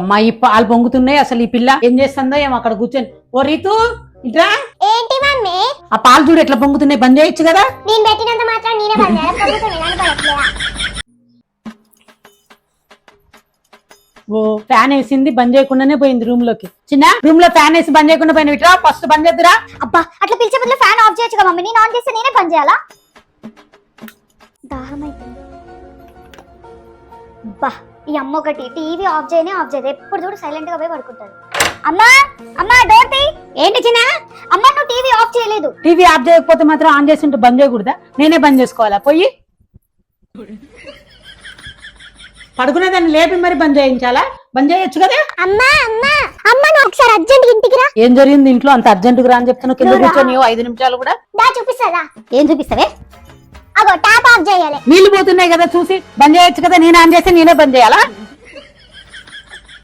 అమ్మాయి పాలు పొంగుతున్నాయి. అసలు ఈ పిల్ల ఏం చేస్తుందో ఏమో అక్కడ కూర్చొని. ఓ రీతు ఇట్రా. ఏంటి మమ్మీ? ఆ పాలు చూడు ఎట్లా పొంగుతున్నాయి, బంద్ చేయొచ్చు కదా. నేను పెట్టినంత మాత్రం నేనే బంద్ చేయాలి. ఓ ఫ్యాన్ వేసింది, బంద్ చేయకుండానే పోయింది రూమ్ లోకి. చిన్న రూమ్ లో ఫ్యాన్ వేసి బంద్ చేయకుండా పోయిన ఇట్రా, ఫస్ట్ బంద్ చేద్దురా. అబ్బా అట్లా పిలిచే బదులు ఫ్యాన్ ఆఫ్ చేయొచ్చుగా మమ్మీ. నేను ఆన్ చేస్తే నేనే బంద్ చేయాలా? దాహం అయిపోయింది. అబ్బా ఈ అమ్మ ఒకటి టీవీ ఆఫ్ చేయదు. ఎప్పుడు చూడు సైలెంట్ గా పోయి పడుకుంటాడు. అమ్మా అమ్మా డోర్ తీ. ఏంటి చిన్న? అమ్మ నువ్వు టీవీ ఆఫ్ చేయలేదు. టీవీ ఆఫ్ చేయకపోతే మాత్రం ఆన్ చేసి ఉంటే బంద్ చేయకూడదా? నేనే బంద్ చేసుకోవాలా? పోయి పడుకునేదాన్ని లేపి మరి బంద్ చేయించాలా? బంద్ చేయొచ్చు కదా. అమ్మా అమ్మా అమ్మ నువ్వు ఒకసారి అర్జెంట్ ఇంటికి రా. ఏం జరిగింది ఇంట్లో అంత అర్జెంటుగా రా అని చెప్తాను. కింద కూర్చొని 5 నిమిషాలు కూడా దా చూపిస్తారా? ఏం చూపిస్తావే? అగో ట్యాప్ ఆఫ్ చేయాలి. నీళ్లు పోతున్నాయి కదా చూసి బంద్ చేయొచ్చు కదా. నేను ఆన్ చేస్తే నేనే బంద్ చేయాలా?